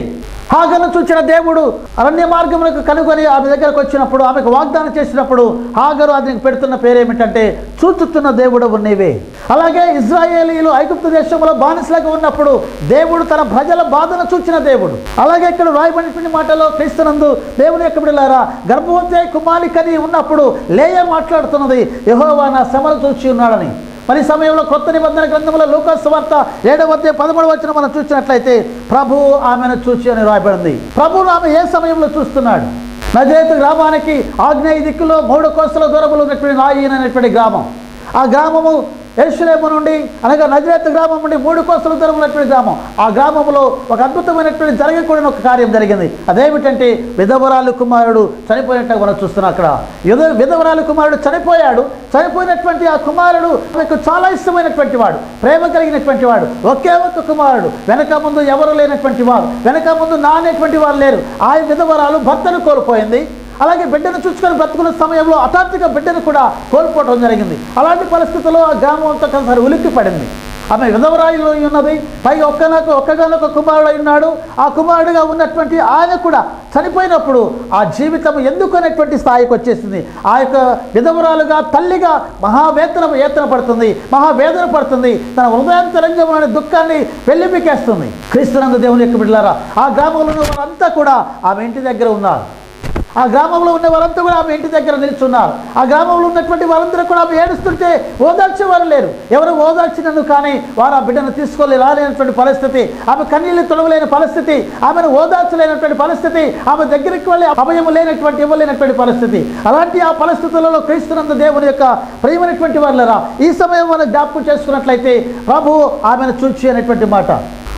హాగరును చూచిన దేవుడు అరణ్య మార్గములకు కనుగొని ఆమె దగ్గరకు వచ్చినప్పుడు, ఆమెకు వాగ్దానం చేసినప్పుడు హాగరు అతనికి పెడుతున్న పేరేమిటంటే చూచుతున్న దేవుడు ఉన్నవే. అలాగే ఇశ్రాయేలీయులు ఐగుప్తు దేశంలో బానిసలుగా ఉన్నప్పుడు దేవుడు తన ప్రజల బాధను చూచిన దేవుడు. అలాగే ఇక్కడ రాయబడినటువంటి మాటలో క్రీస్తునందు దేవుని యొక్క బిడ్డలారా, గర్భవతి కుమారికని ఉన్నప్పుడు లేయా మాట్లాడుతున్నది, యెహోవా నా శ్రమను చూచి ఉన్నాడని. మరి సమయంలో కొత్త నిబంధన గ్రంథంలో లూకా సువార్త 7వ అధ్యాయం 13వ వచనం మనం చూసినట్లయితే ప్రభువు ఆమెను చూచి అని రాయబడింది. ప్రభువు ఆమె ఏ సమయంలో చూస్తున్నాడు? నజరేతు గ్రామానికి ఆగ్నేయ దిక్కులో 3 కోసల దూరంలో ఉన్నటువంటి నాయీన్ అనేటువంటి గ్రామం. ఆ గ్రామము యెరూషలేము నుండి అనగా నజరేతు గ్రామం నుండి 3 కోసల దూరం ఉన్నటువంటి గ్రామం. ఆ గ్రామంలో ఒక అద్భుతమైనటువంటి జరగకూడని ఒక కార్యం జరిగింది. అదేమిటంటే విధవరాలు కుమారుడు చనిపోయినట్టుగా మనం చూస్తున్నాం. అక్కడ విధవరాలు కుమారుడు చనిపోయాడు. చనిపోయినటువంటి ఆ కుమారుడు ఆమెకు చాలా ఇష్టమైనటువంటి వాడు, ప్రేమ కలిగినటువంటి వాడు, ఒకే ఒక్క కుమారుడు. వెనక ముందు ఎవరు లేనటువంటి వారు, వెనక ముందు నానేటువంటి వారు లేరు. ఆ విధవరాలు భర్తను కోల్పోయింది. అలాగే బిడ్డను చూసుకొని బ్రతుకున్న సమయంలో హఠాత్తుగా బిడ్డను కూడా కోల్పోవడం జరిగింది. అలాంటి పరిస్థితుల్లో ఆ గ్రామం అంతా కొంతసారి ఉలిక్కి పడింది. ఆమె విధవరాయిలో ఉన్నది, పైగా ఒక్కగానొక కుమారుడు ఉన్నాడు. ఆ కుమారుడుగా ఉన్నటువంటి ఆయన కూడా చనిపోయినప్పుడు ఆ జీవితం ఎందుకనేటువంటి స్థాయికి వచ్చేసింది. ఆ యొక్క విధవరాలుగా తల్లిగా మహావేదన పడుతుంది, మహావేదన పడుతుంది. తన హృదయాంతరంగంలోని దుఃఖాన్ని వెల్లిమికేస్తుంది. క్రీస్తునందు దేవుని యొక్క బిడ్డలారా, ఆ గ్రామంలో ఉన్న వారంతా కూడా ఆమె ఇంటి దగ్గర ఉన్నారు. ఆ గ్రామంలో ఉన్న వారంతా కూడా ఆమె ఇంటి దగ్గర నిల్చున్నారు. ఆ గ్రామంలో ఉన్నటువంటి వారందరూ కూడా ఆమె ఏడుస్తుంటే ఓదార్చేవారు లేరు. ఎవరు ఓదార్చినందుకు కానీ వారు ఆ బిడ్డను తీసుకొని రాలేనటువంటి పరిస్థితి, ఆమె కన్నీళ్లు తొడవలేని పరిస్థితి, ఆమెను ఓదార్చలేనటువంటి పరిస్థితి, ఆమె దగ్గరికి వెళ్ళి అభయం ఇవ్వలేనటువంటి పరిస్థితి. అలాంటి ఆ పరిస్థితులలో క్రీస్తునందు దేవుని యొక్క ప్రియమైనటువంటి వాళ్ళరా, ఈ సమయం మనం జ్ఞాపకం చేసుకున్నట్లయితే ప్రభువు ఆమెను చూచి అనేటువంటి మాట.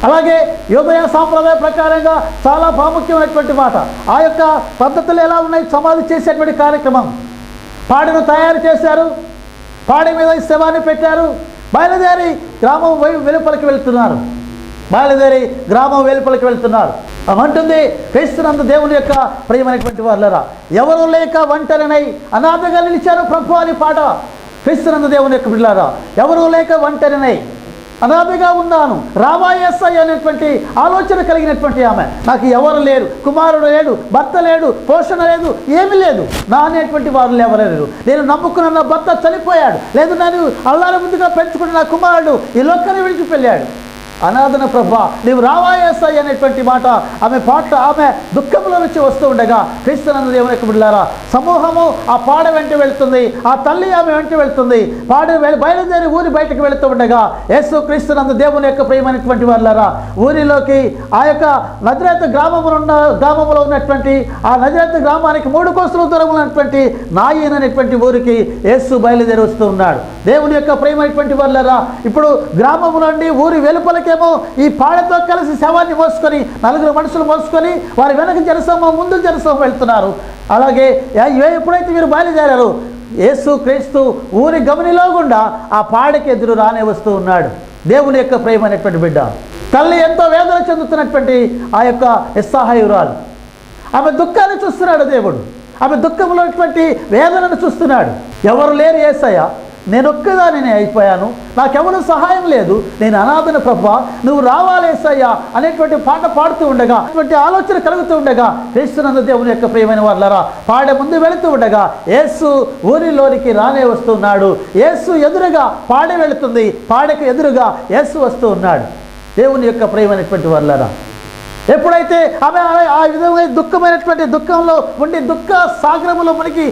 అలాగే యోదయ సాంప్రదాయ ప్రకారంగా చాలా ప్రాముఖ్యమైనటువంటి మాట. ఆ యొక్క పద్ధతులు ఎలా ఉన్నాయి? సమాధి చేసేటువంటి కార్యక్రమం. పాడను తయారు చేశారు, పాడి మీద శవాన్ని పెట్టారు, బయలుదేరి గ్రామం వెలుపలికి వెళ్తున్నారు. అమంటుంది క్రీస్తునందు దేవుని యొక్క ప్రియమైనటువంటి వాళ్ళరా, ఎవరు లేక ఒంటరినై అనాథగా నిలిచారు ప్రభు అని పాట. క్రీస్తునందు దేవుని యొక్క బిడ్డలారా, ఎవరు లేక ఒంటరినై అనాథగా ఉన్నాను, రామాయస్సై అనేటువంటి ఆలోచన కలిగినటువంటి ఆమె. నాకు ఎవరు లేరు, కుమారుడు లేడు, భర్త లేడు, పోషణ లేదు, ఏమీ లేదు, నా అనేటువంటి వారు ఎవరు. నేను నమ్ముకున్న నా భర్త చనిపోయాడు, లేదు నేను అల్లార ముందుగా పెంచుకున్న నా కుమారుడు ఈ లోకాన్ని విడిచిపెళ్ళాడు. అనాథన ప్రభా నీవు రావా యేసయ్య అనేటువంటి మాట ఆమె దుఃఖంలో నుంచి వస్తూ ఉండగా క్రీస్తునందు దేవుని యొక్క బిడ్డలారా సమూహము ఆ పాడ వెంట వెళుతుంది, ఆ తల్లి ఆమె వెంట వెళుతుంది. బయలుదేరి ఊరి బయటకు వెళుతూ ఉండగా యేసు క్రీస్తునందు దేవుని యొక్క ప్రియమైనటువంటి వాళ్ళారా ఊరిలోకి ఆ యొక్క నజరేతు గ్రామంలో ఉన్నటువంటి ఆ నజరేతు గ్రామానికి 3 కోసుల దూరం ఉన్నటువంటి నాయన్ అనేటువంటి ఊరికి యేసు బయలుదేరి వస్తూ ఉన్నాడు. దేవుని యొక్క ప్రియమైనటువంటి వాళ్ళారా ఇప్పుడు గ్రామం నుండి ఊరి వెలుపలకేమో ఈ పాడతో కలిసి శవాన్ని మోసుకొని 4 మనుషులు మోసుకొని వారి వెనక జనసమూహం ముందు జనసమూహం వెళ్తున్నారు. అలాగే ఎప్పుడైతే మీరు బయలుదేరారు యేసు క్రీస్తు ఊరి గమనిలో గుండా ఆ పాడకి ఎదురు రానే వస్తూ ఉన్నాడు. దేవుని యొక్క ప్రియమైనటువంటి బిడ్డ తల్లి ఎంతో వేదన చెందుతున్నటువంటి ఆ యొక్క నిస్సహాయురాలు ఆమె దుఃఖాన్ని చూస్తున్నాడు దేవుడు. ఆమె దుఃఖంలో వేదనను చూస్తున్నాడు. ఎవరు లేరు యేసయ్య, నేను ఒక్కదానినే అయిపోయాను, నాకెవరు సహాయం లేదు, నేను అనాథన ప్రభా నువ్వు రావాలి యేసయ్యా అనేటువంటి పాట పాడుతూ ఉండగా అటువంటి ఆలోచన కలుగుతూ ఉండగా క్రీస్తునందు దేవుని యొక్క ప్రియమైన వాళ్ళరా పాడే ముందు వెళుతూ ఉండగా యేసు ఊరిలోనికి రానే వస్తున్నాడు. యేసు ఎదురుగా పాడే వెళుతుంది, పాడకు ఎదురుగా యేసు వస్తూ ఉన్నాడు. దేవుని యొక్క ప్రియమైనటువంటి వాళ్ళరా ఎప్పుడైతే ఆమె ఆ విధంగా దుఃఖమైనటువంటి దుఃఖంలో ఉండి దుఃఖ సాగరములో మనకి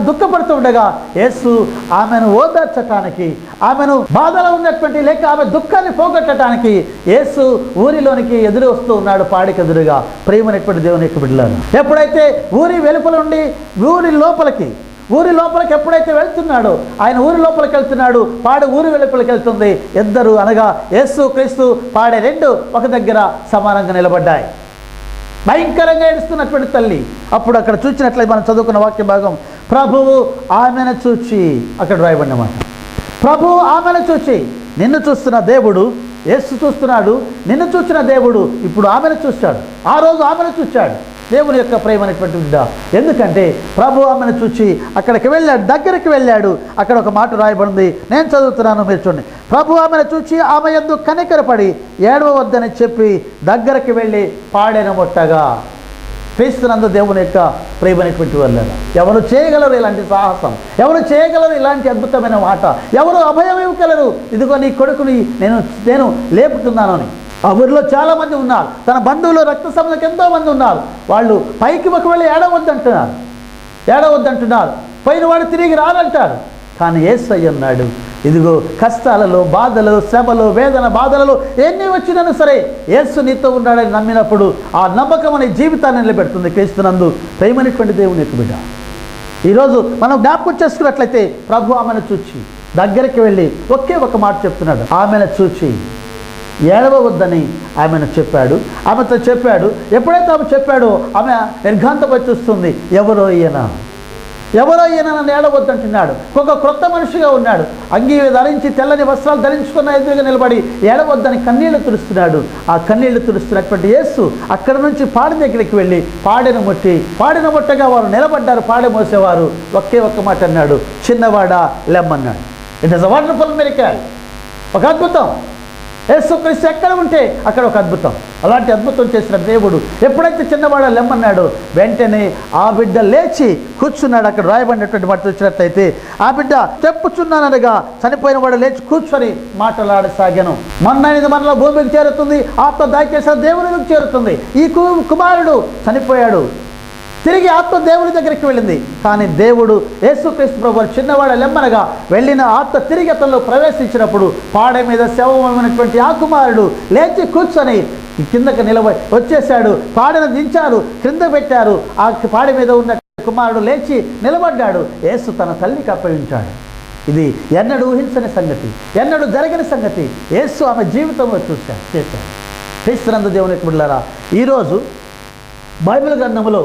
దుఃఖపడుతూ ఉండగా యేసు ఆమెను ఓదార్చటానికి ఆమెను బాధలో ఉన్నటువంటి లేక ఆమె దుఃఖాన్ని పోగొట్టడానికి యేసు ఊరిలోనికి ఎదురు వస్తూ ఉన్నాడు పాడికి ఎదురుగా. ప్రియమైనటువంటి దేవుని యొక్క బిడ్డలారా ఎప్పుడైతే ఊరి వెలుపల నుండి ఊరి లోపలికి ఎప్పుడైతే వెళ్తున్నాడో ఆయన ఊరి లోపలికి వెళ్తున్నాడు, పాడు ఊరి వెలుపలికి వెళ్తుంది. ఇద్దరు అనగా యేసు క్రీస్తు పాడే 2 ఒక దగ్గర సమానంగా నిలబడ్డాయి. భయంకరంగా ఏడుస్తున్నటువంటి తల్లి అప్పుడు అక్కడ చూసినట్లయితే మనం చదువుకున్న వాక్య భాగం ప్రభువు ఆమెను చూచి అక్కడ రాయబడినమాట. ప్రభువు ఆమెను చూచి నిన్ను చూస్తున్న దేవుడు యేసు చూస్తున్నాడు. నిన్ను చూసిన దేవుడు ఇప్పుడు ఆమెను చూశాడు. ఆ రోజు ఆమెను చూశాడు. దేవుని యొక్క ప్రేమైనటువంటి బిడ్డ ఎందుకంటే ప్రభు ఆమెను చూచి అక్కడికి వెళ్ళాడు, దగ్గరికి వెళ్ళాడు. అక్కడ ఒక మాట రాయబడింది, నేను చదువుతున్నాను, మీరు చూడండి. ప్రభు ఆమెను చూచి ఆమె యందు కనికరపడి ఏడవవద్దని చెప్పి దగ్గరికి వెళ్ళి పాడెను మొట్టగా. క్రీస్తునందు దేవుని యొక్క ప్రియమైనటువంటి వాళ్ళు ఎవరు చేయగలరు ఇలాంటి సాహసం? ఎవరు చేయగలరు ఇలాంటి అద్భుతమైన మాట? ఎవరు అభయం ఇవ్వగలరు? ఇదిగో నీ కొడుకుని నేను లేపుతున్నాను అని. ఆ ఊరిలో చాలామంది ఉన్నారు, తన బంధువులు రక్త సంబంధులకు ఎంతో మంది ఉన్నారు. వాళ్ళు పైకి ఒకవేళ ఏడవద్దంటున్నారు, పోయిన వాడు తిరిగి రానంటారు. కానీ యేసయ్య అన్నాడు, ఇదిగో కష్టాలలో బాధలు శ్రమలు వేదన బాధలలో ఎన్ని వచ్చినాను సరే యేసు నీతో ఉన్నాడని నమ్మినప్పుడు ఆ నమ్మకం అనే జీవితాన్ని నిలబెడుతుంది. క్రీస్తునందు ప్రేమైనటువంటి దేవుని యొక్క బిడ్డ ఈరోజు మనం జ్ఞాపకం చేసుకున్నట్లయితే ప్రభు ఆమెను చూచి దగ్గరికి వెళ్ళి ఒకే ఒక మాట చెప్తున్నాడు, ఆమెను చూచి ఏడవవద్దని ఆమెతో చెప్పాడు. ఎప్పుడైతే ఆమె చెప్పాడో ఆమె నిర్ఘాంతపై చూస్తుంది, ఎవరో ఈయన నన్ను ఏడవద్దంటున్నాడు. ఒక క్రొత్త మనిషిగా ఉన్నాడు, అంగీ ధరించి తెల్లని వస్త్రాలు ధరించుకున్న ఎదురుగా నిలబడి ఏడవద్దని కన్నీళ్లు తుడుస్తున్నాడు. ఆ కన్నీళ్లు తుడుస్తున్నటువంటి యేసు అక్కడ నుంచి పాడి దగ్గరికి వెళ్ళి పాడెను ముట్టగా వారు నిలబడ్డారు. పాడె మోసేవారు ఒకే ఒక్క మాట అన్నాడు, చిన్నవాడా లెమ్మన్నాడు. It is a wonderful miracle. ఒక అద్భుతం. యేసుక్రీస్తు ఎక్కడ ఉంటే అక్కడ ఒక అద్భుతం. అలాంటి అద్భుతం చేసిన దేవుడు ఎప్పుడైతే చిన్నవాడ లెమ్మన్నాడో వెంటనే ఆ బిడ్డ లేచి కూర్చున్నాడు. అక్కడ రాయబడినటువంటి మాట వచ్చినట్లయితే ఆ బిడ్డ చెప్పుచున్నాననగా చనిపోయిన వాడు లేచి కూర్చొని మాట్లాడసాగాను. మొన్నది మనలో భూమికి చేరుతుంది, ఆత్మ దయచేసిన దేవునికి చేరుతుంది. ఈ కుమారుడు చనిపోయాడు, తిరిగి ఆత్మ దేవుని దగ్గరికి వెళ్ళింది. కానీ దేవుడు యేసుక్రీస్తు ప్రభువు చిన్నవాడ లెమ్మనగా వెళ్ళిన ఆత్మ తిరిగి అతనిలో ప్రవేశించినప్పుడు పాడె మీద శవమైనటువంటి ఆ కుమారుడు లేచి కూర్చొని కిందకి వచ్చేశాడు. పాడెను దించారు, క్రింద పెట్టారు. ఆ పాడె మీద ఉన్న కుమారుడు లేచి నిలబడ్డాడు. యేసు తన తల్లికి అప్పగించాడు. ఇది ఎన్నడూ ఊహించని సంగతి, ఎన్నడూ జరగని సంగతి యేసు ఆమె జీవితంలో చేశాడు. క్రీస్తునందు దేవుని యొక్క బిడ్డలారా ఈరోజు బైబిల్ గ్రంథంలో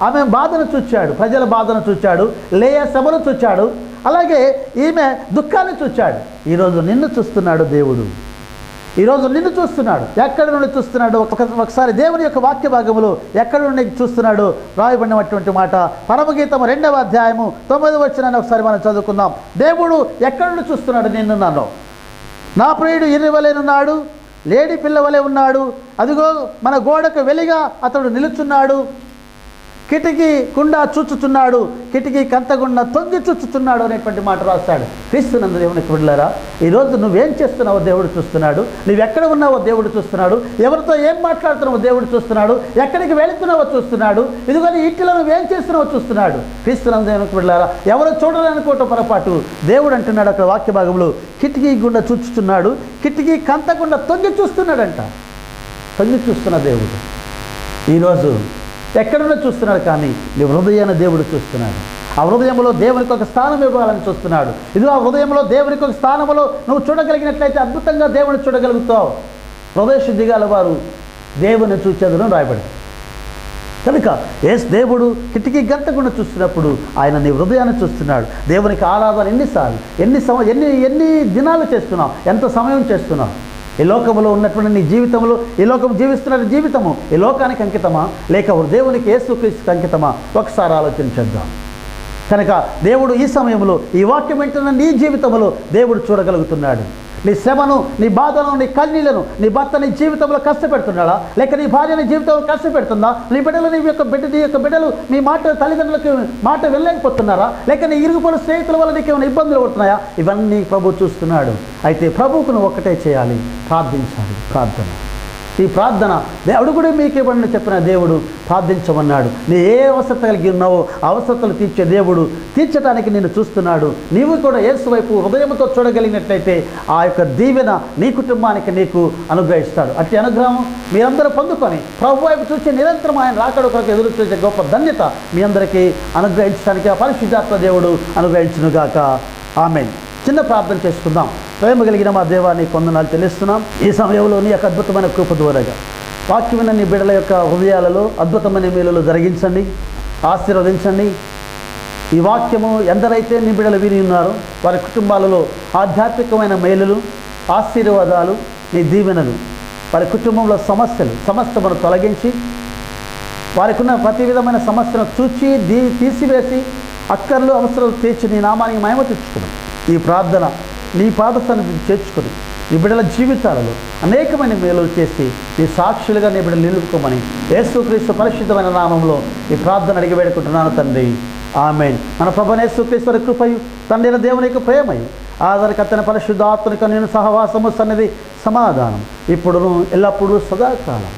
ఆమె బాధను చూచాడు, ప్రజల బాధను చూచాడు, లేయ శ్రమను చూచాడు, అలాగే ఈమె దుఃఖాన్ని చూచాడు. ఈరోజు నిన్ను చూస్తున్నాడు దేవుడు. ఈరోజు నిన్ను చూస్తున్నాడు. ఎక్కడి నుండి చూస్తున్నాడు? ఒకసారి దేవుని యొక్క వాక్య భాగములో ఎక్కడి నుండి చూస్తున్నాడు రాయబడినటువంటి మాట పరమగీతము 2వ అధ్యాయము 9వ వచనాన్ని ఒకసారి మనం చదువుకుందాం. దేవుడు ఎక్కడి నుండి చూస్తున్నాడు నిన్ను నన్ను? నా ప్రియుడు ఇరువలేనున్నాడు, లేడి పిల్లవలే ఉన్నాడు, అదిగో మన గోడకు వెలిగా అతడు నిలుచున్నాడు. కిటికీ గుండా చూచుచున్నాడు, కిటికీ కంతగుండా తొంగి చూచుచున్నాడు అనేటువంటి మాట రాస్తాడు. క్రీస్తునందు దేవునికి బిడ్డలారా, ఈరోజు నువ్వేం చేస్తున్నావో దేవుడు చూస్తున్నాడు, నువ్వెక్కడ ఉన్నావో దేవుడు చూస్తున్నాడు, ఎవరితో ఏం మాట్లాడుతున్నావో దేవుడు చూస్తున్నాడు, ఎక్కడికి వెళుతున్నావో చూస్తున్నాడు, ఇదిగో నీ ఇంటిలో నువ్వేం చేస్తున్నావో చూస్తున్నాడు. క్రీస్తునందు దేవునికి బిడ్డలారా, ఎవరు చూడాలనుకోవటం పొరపాటు. దేవుడు అంటున్నాడు అక్కడ వాక్య భాగంలో, కిటికీ గుండా చూచుచున్నాడు, కిటికీ కంతగుండా తొంగి చూస్తున్నాడంట. తొంగి చూస్తున్న దేవుడు ఈరోజు ఎక్కడున్నా చూస్తున్నాడు, కానీ నీ హృదయాన్ని దేవుడు చూస్తున్నాడు. ఆ హృదయంలో దేవునికి ఒక స్థానం ఇవ్వాలని చూస్తున్నాడు. ఇది ఆ హృదయంలో దేవునికి ఒక స్థానంలో నువ్వు చూడగలిగినట్లయితే అద్భుతంగా దేవుని చూడగలుగుతావు. హృదయ శుద్ధి గల వారు దేవుని చూచేదని రాయబడింది. కనుక దేవుడు కిటికీ గంటకుండా చూస్తున్నప్పుడు ఆయన నీ హృదయాన్ని చూస్తున్నాడు. దేవునికి ఆరాధన ఎన్ని దినాలు చేస్తున్నావు, ఎంత సమయం చేస్తున్నావు? ఈ లోకంలో ఉన్నటువంటి నీ జీవితంలో, ఈ లోకం జీవిస్తున్న జీవితము ఈ లోకానికి అంకితమా, లేక దేవునికి యేసుక్రీస్తుకి అంకితమా? ఒకసారి ఆలోచించేద్దాం. కనుక దేవుడు ఈ సమయంలో ఈ వాక్యం వింటున్న నీ జీవితంలో దేవుడు చూడగలుగుతున్నాడు. నీ శ్రమను, నీ బాధలను, నీ కన్నీళ్లను, నీ భర్త నీ జీవితంలో కష్టపెడుతున్నాడా, లేక నీ భార్య నీ జీవితంలో కష్టపెడుతుందా, నీ బిడ్డలు నీ యొక్క బిడ్డలు మీ మాట తల్లిదండ్రులకు మాట వెళ్ళలేకపోతున్నారా, లేక నీ ఇరుగుపొరు స్నేహితుల వల్ల నీకు ఏమైనా ఇబ్బందులు పడుతున్నాయా? ఇవన్నీ ప్రభు చూస్తున్నాడు. అయితే ప్రభువుకు నువ్వు ఒక్కటే చేయాలి, ప్రార్థించాలి. ప్రార్థన, ఈ ప్రార్థన అడుగుడే మీకు ఇవ్వండి చెప్పిన దేవుడు ప్రార్థించమన్నాడు. నీ ఏ అవసరత కలిగి ఉన్నావో అవసరతలు తీర్చే దేవుడు తీర్చడానికి నిన్ను చూస్తున్నాడు. నీవు కూడా యేసు వైపు హృదయంతో చూడగలిగినట్లయితే ఆ యొక్క దీవెన నీ కుటుంబానికి నీకు అనుగ్రహిస్తాడు. అట్టి అనుగ్రహం మీరందరూ పొందుకొని ప్రభు వైపు చూసి నిరంతరం ఆయన రాకడ కొరకు ఎదురు చూసే గొప్ప ధన్యత మీ అందరికీ అనుగ్రహించడానికి ఆ పరిశుద్ధాత్మ దేవుడు అనుగ్రహించునుగాక. ఆమేన్. చిన్న ప్రార్థన చేసుకుందాం. ప్రేమ కలిగిన మా దేవాన్ని కొందనాలు చెల్లిస్తున్నాం. ఈ సమయంలో నీ యొక్క అద్భుతమైన కృప ద్వారాగా వాక్యమైన నీ బిడ్డల యొక్క హృదయాలలో అద్భుతమైన మేలులు జరిగించండి, ఆశీర్వదించండి. ఈ వాక్యము ఎందరైతే నీ బిడ్డలు విని ఉన్నారో వారి కుటుంబాలలో ఆధ్యాత్మికమైన మేలులు, ఆశీర్వాదాలు, నీ దీవెనలు, వారి కుటుంబంలో సమస్తమును తొలగించి వారికి ఉన్న ప్రతి విధమైన సమస్యను చూచి తీసివేసి అక్కర్లు అవసరాలు తీర్చి నీ నామానికి మహిమ తెచ్చుకున్నాం. ఈ ప్రార్థన నీ పాద సన్నిధిని చేర్చుకొని నీ బిడ్డల జీవితాలలో అనేకమైన మేలులు చేసి నీ సాక్షులుగా నీ బిడ్డలు నిలుపుకోమని యేసుక్రీస్తు పరిశుద్ధమైన నామంలో ఈ ప్రార్థన అడిగి వేడుకుంటున్నాను తండ్రి. ఆమేన్. మన ప్రభువైన యేసుక్రీస్తు కృపయు తండ్రి దేవుని యొక్క ప్రేమయు ఆదరకర్తైన పరిశుద్ధాత్మనిక నేను సహవాసము సన్నిధి సమాధానం ఇప్పుడును ఎల్లప్పుడూ సదాకాలం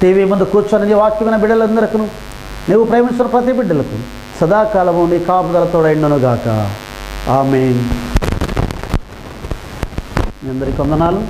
టీవీ ముందు కూర్చొని నీ వాక్యమైన బిడ్డలందరికీ నీవు ప్రేమిస్తున్న ప్రతి బిడ్డలకు సదాకాలము నీ కాపుదలతో ఎండునుగాక. ఆమేన్. మీ అందరికీ వందనాలు.